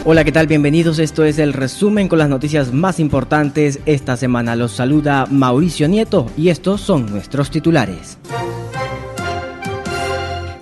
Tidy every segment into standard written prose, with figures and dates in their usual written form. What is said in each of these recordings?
Hola, ¿qué tal? Bienvenidos. Esto es el resumen con las noticias más importantes esta semana. Los saluda Mauricio Nieto y estos son nuestros titulares.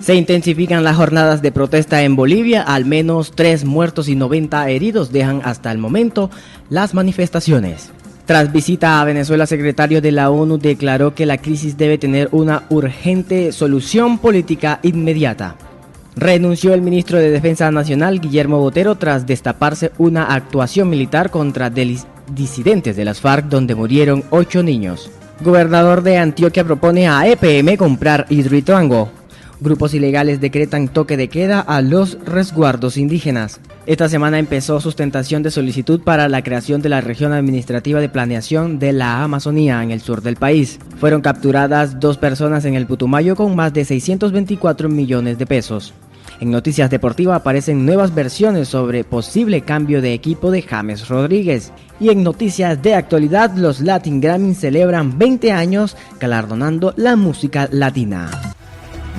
Se intensifican las jornadas de protesta en Bolivia. Al menos 3 muertos y 90 heridos dejan hasta el momento las manifestaciones. Tras visita a Venezuela, secretario de la ONU declaró que la crisis debe tener una urgente solución política inmediata. Renunció el ministro de Defensa Nacional, Guillermo Botero, tras destaparse una actuación militar contra disidentes de las FARC donde murieron 8 niños. Gobernador de Antioquia propone a EPM comprar Hidroituango. Grupos ilegales decretan toque de queda a los resguardos indígenas. Esta semana empezó sustentación de solicitud para la creación de la región administrativa de planeación de la Amazonía en el sur del país. Fueron capturadas 2 personas en el Putumayo con más de 624 millones de pesos. En Noticias Deportivas aparecen nuevas versiones sobre posible cambio de equipo de James Rodríguez. Y en Noticias de Actualidad, los Latin Grammy celebran 20 años galardonando la música latina.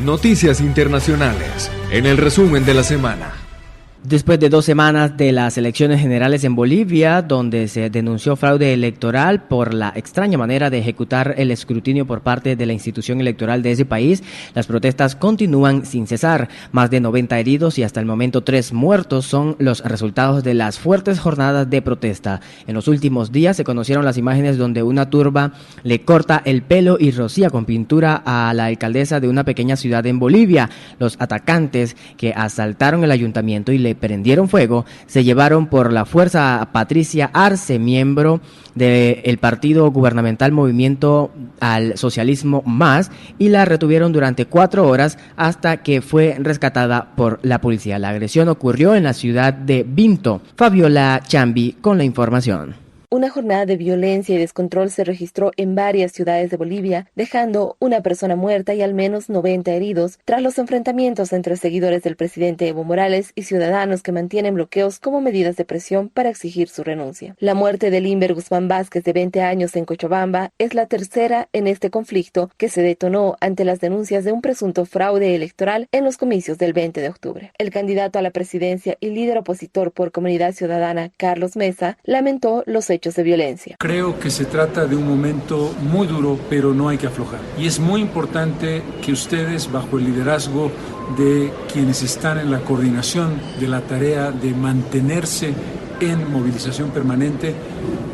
Noticias internacionales, en el resumen de la semana. Después de 2 semanas de las elecciones generales en Bolivia, donde se denunció fraude electoral por la extraña manera de ejecutar el escrutinio por parte de la institución electoral de ese país, las protestas continúan sin cesar. Más de 90 heridos y hasta el momento 3 muertos son los resultados de las fuertes jornadas de protesta. En los últimos días se conocieron las imágenes donde una turba le corta el pelo y rocía con pintura a la alcaldesa de una pequeña ciudad en Bolivia. Los atacantes que asaltaron el ayuntamiento y le prendieron fuego, se llevaron por la fuerza a Patricia Arce, miembro del partido gubernamental Movimiento al Socialismo Más, y la retuvieron durante 4 horas hasta que fue rescatada por la policía. La agresión ocurrió en la ciudad de Vinto. Fabiola Chambi con la información. Una jornada de violencia y descontrol se registró en varias ciudades de Bolivia, dejando una persona muerta y al menos 90 heridos tras los enfrentamientos entre seguidores del presidente Evo Morales y ciudadanos que mantienen bloqueos como medidas de presión para exigir su renuncia. La muerte de Limber Guzmán Vázquez, de 20 años, en Cochabamba, es la tercera en este conflicto que se detonó ante las denuncias de un presunto fraude electoral en los comicios del 20 de octubre. El candidato a la presidencia y líder opositor por Comunidad Ciudadana, Carlos Mesa, lamentó los hechos de violencia. Creo que se trata de un momento muy duro, pero no hay que aflojar. Y es muy importante que ustedes, bajo el liderazgo de quienes están en la coordinación de la tarea de mantenerse en movilización permanente,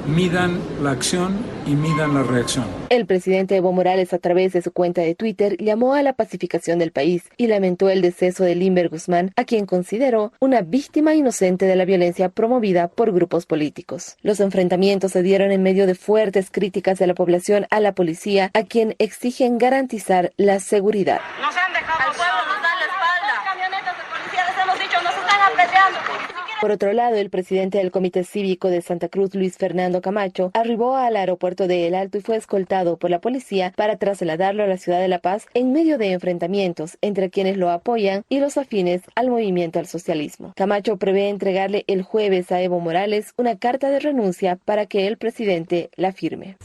midan la acción y midan la reacción. El presidente Evo Morales, a través de su cuenta de Twitter, llamó a la pacificación del país y lamentó el deceso de Limber Guzmán, a quien consideró una víctima inocente de la violencia promovida por grupos políticos. Los enfrentamientos se dieron en medio de fuertes críticas de la población a la policía, a quien exigen garantizar la seguridad. Nos han dejado al pueblo, nos dan la espalda. Las camionetas de policía les hemos dicho, nos están apreciando. Por otro lado, el presidente del Comité Cívico de Santa Cruz, Luis Fernando Camacho, arribó al aeropuerto de El Alto y fue escoltado por la policía para trasladarlo a la ciudad de La Paz en medio de enfrentamientos entre quienes lo apoyan y los afines al movimiento al socialismo. Camacho prevé entregarle el jueves a Evo Morales una carta de renuncia para que el presidente la firme.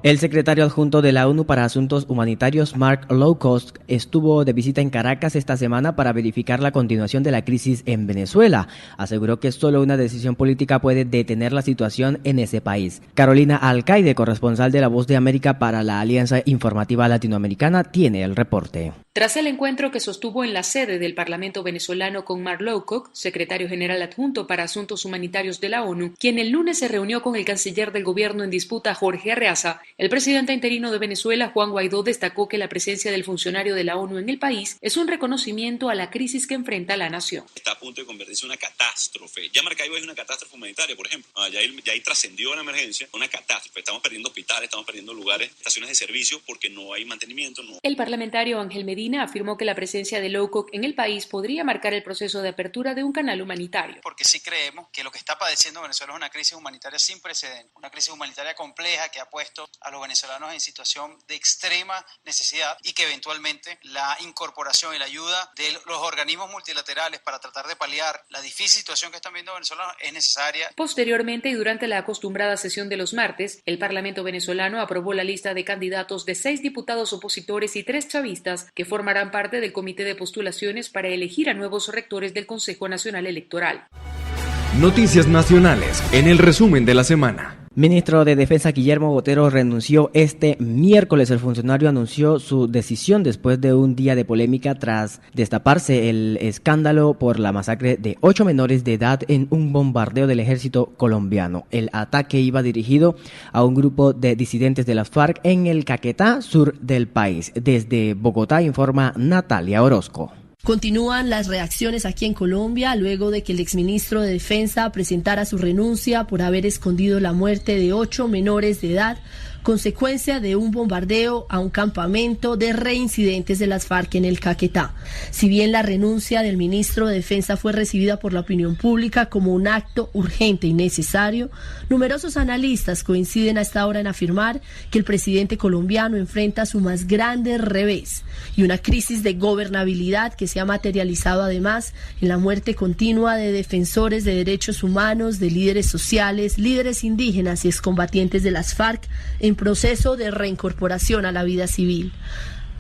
El secretario adjunto de la ONU para Asuntos Humanitarios, Mark Lowcock, estuvo de visita en Caracas esta semana para verificar la continuación de la crisis en Venezuela. Aseguró que solo una decisión política puede detener la situación en ese país. Carolina Alcaide, corresponsal de La Voz de América para la Alianza Informativa Latinoamericana, tiene el reporte. Tras el encuentro que sostuvo en la sede del Parlamento venezolano con Mark Lowcock, secretario general adjunto para Asuntos Humanitarios de la ONU, quien el lunes se reunió con el canciller del gobierno en disputa, Jorge Arreaza, el presidente interino de Venezuela, Juan Guaidó, destacó que la presencia del funcionario de la ONU en el país es un reconocimiento a la crisis que enfrenta la nación. Está a punto de convertirse en una catástrofe. Ya Maracaibo es una catástrofe humanitaria, por ejemplo. Ya ahí trascendió una emergencia, una catástrofe. Estamos perdiendo hospitales, estamos perdiendo lugares, estaciones de servicio porque no hay mantenimiento. El parlamentario Ángel Medina afirmó que la presencia de Lowcock en el país podría marcar el proceso de apertura de un canal humanitario. Porque sí creemos que lo que está padeciendo Venezuela es una crisis humanitaria sin precedentes, una crisis humanitaria compleja que ha puesto a los venezolanos en situación de extrema necesidad y que eventualmente la incorporación y la ayuda de los organismos multilaterales para tratar de paliar la difícil situación que están viendo los venezolanos es necesaria. Posteriormente y durante la acostumbrada sesión de los martes, el Parlamento venezolano aprobó la lista de candidatos de 6 diputados opositores y 3 chavistas que formarán parte del comité de postulaciones para elegir a nuevos rectores del Consejo Nacional Electoral. Noticias nacionales en el resumen de la semana. Ministro de Defensa Guillermo Botero renunció este miércoles. El funcionario anunció su decisión después de un día de polémica tras destaparse el escándalo por la masacre de 8 menores de edad en un bombardeo del ejército colombiano. El ataque iba dirigido a un grupo de disidentes de las FARC en el Caquetá, sur del país. Desde Bogotá informa Natalia Orozco. Continúan las reacciones aquí en Colombia luego de que el exministro de Defensa presentara su renuncia por haber escondido la muerte de 8 menores de edad, consecuencia de un bombardeo a un campamento de reincidentes de las FARC en el Caquetá. Si bien la renuncia del ministro de Defensa fue recibida por la opinión pública como un acto urgente y necesario, numerosos analistas coinciden hasta ahora en afirmar que el presidente colombiano enfrenta su más grande revés y una crisis de gobernabilidad que se ha materializado además en la muerte continua de defensores de derechos humanos, de líderes sociales, líderes indígenas y excombatientes de las FARC en proceso de reincorporación a la vida civil.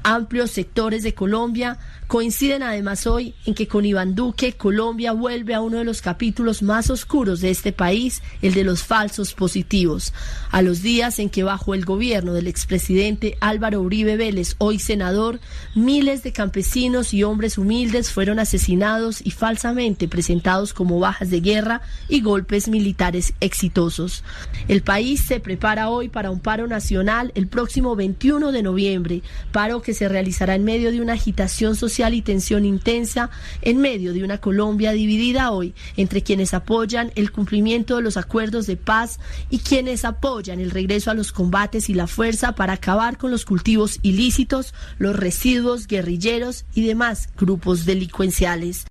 Amplios sectores de Colombia coinciden además hoy en que con Iván Duque, Colombia vuelve a uno de los capítulos más oscuros de este país, el de los falsos positivos. A los días en que bajo el gobierno del expresidente Álvaro Uribe Vélez, hoy senador, miles de campesinos y hombres humildes fueron asesinados y falsamente presentados como bajas de guerra y golpes militares exitosos. El país se prepara hoy para un paro nacional el próximo 21 de noviembre, paro que se realizará en medio de una agitación social y tensión intensa, en medio de una Colombia dividida hoy entre quienes apoyan el cumplimiento de los acuerdos de paz y quienes apoyan el regreso a los combates y la fuerza para acabar con los cultivos ilícitos, los residuos guerrilleros y demás grupos delincuenciales.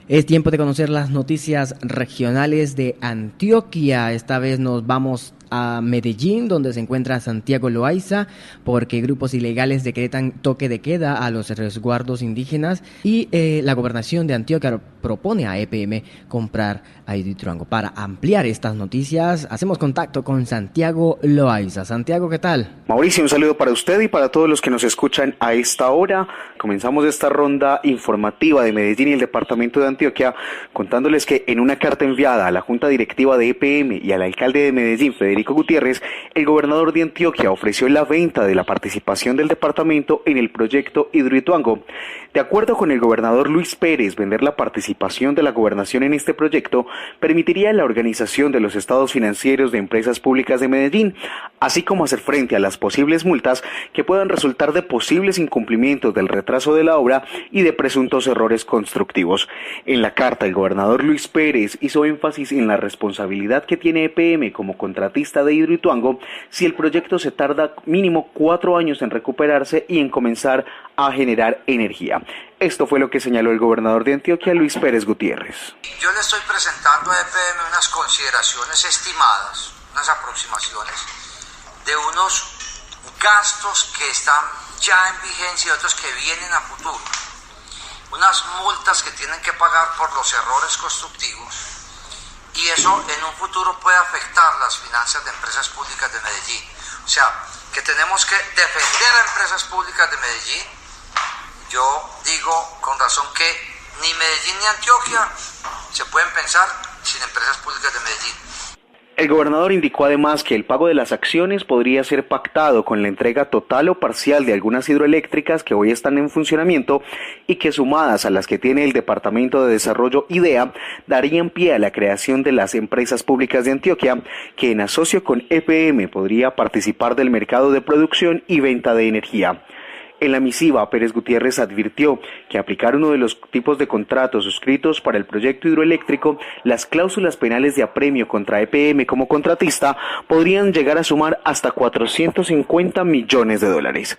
Es tiempo de conocer las noticias regionales de Antioquia. Esta vez nos vamos a Medellín, donde se encuentra Santiago Loaiza, porque grupos ilegales decretan toque de queda a los resguardos indígenas y la gobernación de Antioquia propone a EPM comprar a Hidroituango. Para ampliar estas noticias, hacemos contacto con Santiago Loaiza. Santiago, ¿qué tal? Mauricio, un saludo para usted y para todos los que nos escuchan a esta hora. Comenzamos esta ronda informativa de Medellín y el departamento de Antioquia, contándoles que en una carta enviada a la Junta Directiva de EPM y al alcalde de Medellín, Federico Gutiérrez, el gobernador de Antioquia ofreció la venta de la participación del departamento en el proyecto Hidroituango. De acuerdo con el gobernador Luis Pérez, vender la participación de la gobernación en este proyecto permitiría la organización de los estados financieros de empresas públicas de Medellín, así como hacer frente a las posibles multas que puedan resultar de posibles incumplimientos del retraso de la obra y de presuntos errores constructivos. En la carta, el gobernador Luis Pérez hizo énfasis en la responsabilidad que tiene EPM como contratista de Hidroituango si el proyecto se tarda mínimo 4 años en recuperarse y en comenzar a generar energía. Esto fue lo que señaló el gobernador de Antioquia, Luis Pérez Gutiérrez. Yo le estoy presentando a EPM unas consideraciones estimadas, unas aproximaciones de unos gastos que están ya en vigencia y otros que vienen a futuro, unas multas que tienen que pagar por los errores constructivos, y eso en un futuro puede afectar las finanzas de empresas públicas de Medellín. O sea, que tenemos que defender a empresas públicas de Medellín. Yo digo con razón que ni Medellín ni Antioquia se pueden pensar sin empresas públicas de Medellín. El gobernador indicó además que el pago de las acciones podría ser pactado con la entrega total o parcial de algunas hidroeléctricas que hoy están en funcionamiento y que, sumadas a las que tiene el Departamento de Desarrollo IDEA, darían pie a la creación de las empresas públicas de Antioquia, que en asocio con EPM podría participar del mercado de producción y venta de energía. En la misiva, Pérez Gutiérrez advirtió que aplicar uno de los tipos de contratos suscritos para el proyecto hidroeléctrico, las cláusulas penales de apremio contra EPM como contratista podrían llegar a sumar hasta $450 millones.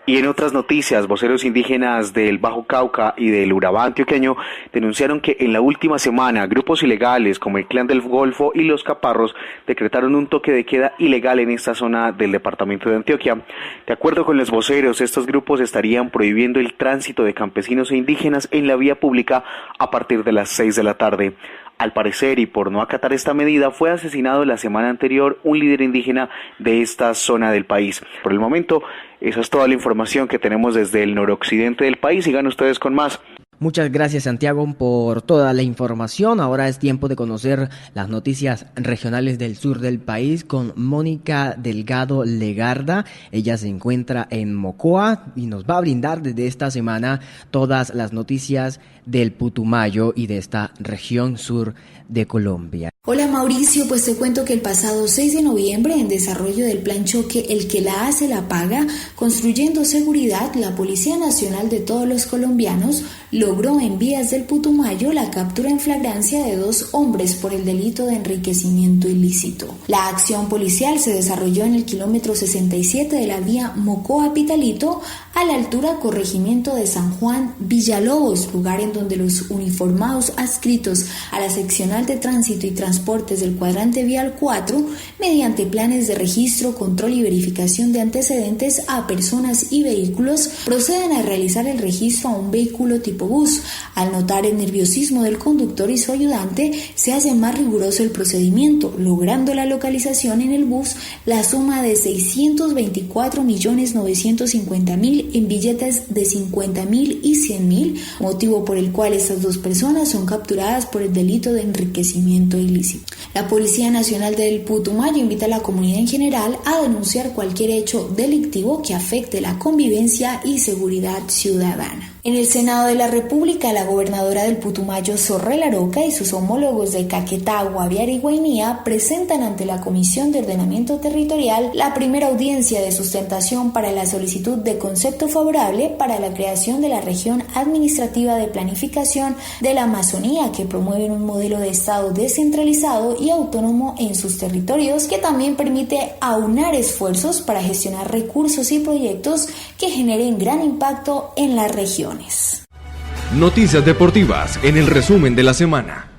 Y en otras noticias, voceros indígenas del Bajo Cauca y del Urabá antioqueño denunciaron que en la última semana grupos ilegales como el Clan del Golfo y los Caparros decretaron un toque de queda ilegal en esta zona del departamento de Antioquia. De acuerdo con los voceros, estos grupos estarían prohibiendo el tránsito de campesinos e indígenas en la vía pública a partir de las 6 de la tarde. Al parecer, y por no acatar esta medida, fue asesinado la semana anterior un líder indígena de esta zona del país. Por el momento, esa es toda la información que tenemos desde el noroccidente del país. Sigan ustedes con más. Muchas gracias, Santiago, por toda la información. Ahora es tiempo de conocer las noticias regionales del sur del país con Mónica Delgado Legarda. Ella se encuentra en Mocoa y nos va a brindar desde esta semana todas las noticias del Putumayo y de esta región sur de Colombia. Hola Mauricio, pues te cuento que el pasado 6 de noviembre, en desarrollo del plan choque El que la hace la paga, construyendo seguridad, la Policía Nacional de todos los colombianos logró en vías del Putumayo la captura en flagrancia de 2 hombres por el delito de enriquecimiento ilícito. La acción policial se desarrolló en el kilómetro 67 de la vía Mocoa-Pitalito, a la altura corregimiento de San Juan Villalobos, lugar en donde los uniformados adscritos a la seccional de tránsito y transportes del cuadrante vial 4, mediante planes de registro, control y verificación de antecedentes a personas y vehículos, proceden a realizar el registro a un vehículo tipo bus. Al notar el nerviosismo del conductor y su ayudante, se hace más riguroso el procedimiento, logrando la localización en el bus la suma de 624.950.000 en billetes de 50.000 y 100.000, motivo por el cual estas 2 personas son capturadas por el delito de enriquecimiento ilícito. La Policía Nacional del Putumayo invita a la comunidad en general a denunciar cualquier hecho delictivo que afecte la convivencia y seguridad ciudadana. En el Senado de la República, la gobernadora del Putumayo, Zorrel Aroca, y sus homólogos de Caquetá, Guaviare y Guainía presentan ante la Comisión de Ordenamiento Territorial la primera audiencia de sustentación para la solicitud de concepto favorable para la creación de la Región Administrativa de Planificación de la Amazonía, que promueve un modelo de Estado descentralizado y autónomo en sus territorios, que también permite aunar esfuerzos para gestionar recursos y proyectos que generen gran impacto en la región. Noticias deportivas en el resumen de la semana.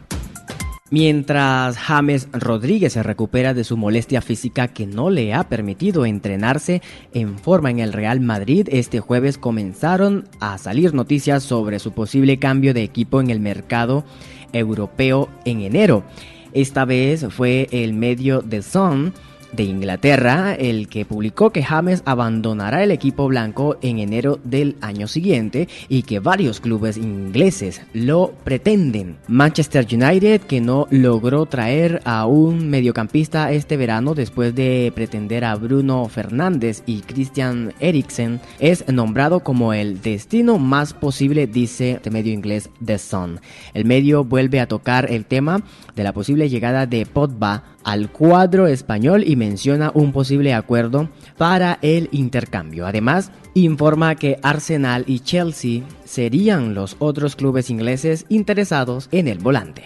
Mientras James Rodríguez se recupera de su molestia física que no le ha permitido entrenarse en forma en el Real Madrid, este jueves comenzaron a salir noticias sobre su posible cambio de equipo en el mercado europeo en enero. Esta vez fue el medio The Sun de Inglaterra el que publicó que James abandonará el equipo blanco en enero del año siguiente y que varios clubes ingleses lo pretenden. Manchester United, que no logró traer a un mediocampista este verano después de pretender a Bruno Fernández y Christian Eriksen, es nombrado como el destino más posible, dice el medio inglés The Sun. El medio vuelve a tocar el tema de la posible llegada de Pogba al cuadro español y menciona un posible acuerdo para el intercambio. Además, informa que Arsenal y Chelsea serían los otros clubes ingleses interesados en el volante.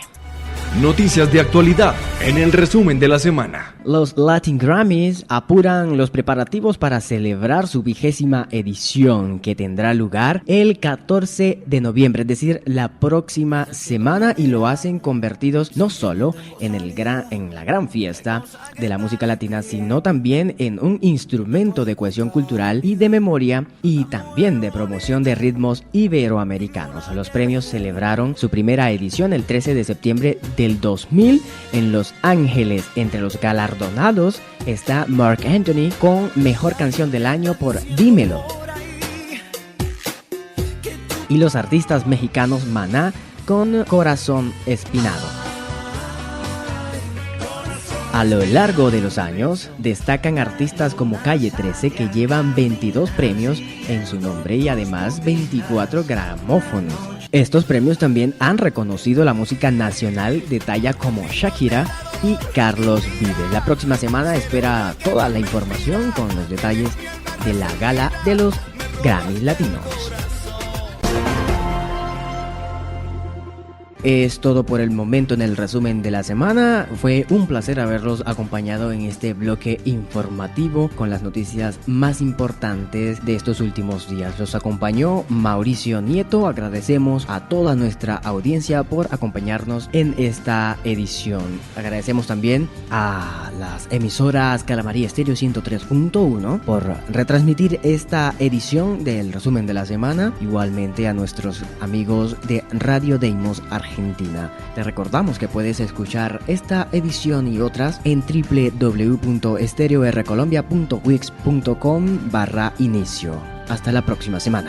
Noticias de actualidad en el resumen de la semana. Los Latin Grammys apuran los preparativos para celebrar su 20ª edición, que tendrá lugar el 14 de noviembre, es decir, la próxima semana, y lo hacen convertidos no solo en la gran fiesta de la música latina, sino también en un instrumento de cohesión cultural y de memoria, y también de promoción de ritmos iberoamericanos. Los premios celebraron su primera edición el 13 de septiembre del 2000 en Los Ángeles. Entre los galardonados está Marc Anthony con Mejor Canción del Año por Dímelo, y los artistas mexicanos Maná con Corazón Espinado. A lo largo de los años destacan artistas como Calle 13, que llevan 22 premios en su nombre y además 24 gramófonos. Estos premios también han reconocido la música nacional de talla como Shakira y Carlos Vives. La próxima semana espera toda la información con los detalles de la gala de los Grammys Latinos. Es todo por el momento en el resumen de la semana. Fue un placer haberlos acompañado en este bloque informativo con las noticias más importantes de estos últimos días. Los acompañó Mauricio Nieto. Agradecemos a toda nuestra audiencia por acompañarnos en esta edición. Agradecemos también a las emisoras Calamaría Estéreo 103.1 por retransmitir esta edición del resumen de la semana. Igualmente a nuestros amigos de Radio Deimos Argentina. Te recordamos que puedes escuchar esta edición y otras en www.estereorcolombia.wix.com/inicio. Hasta la próxima semana.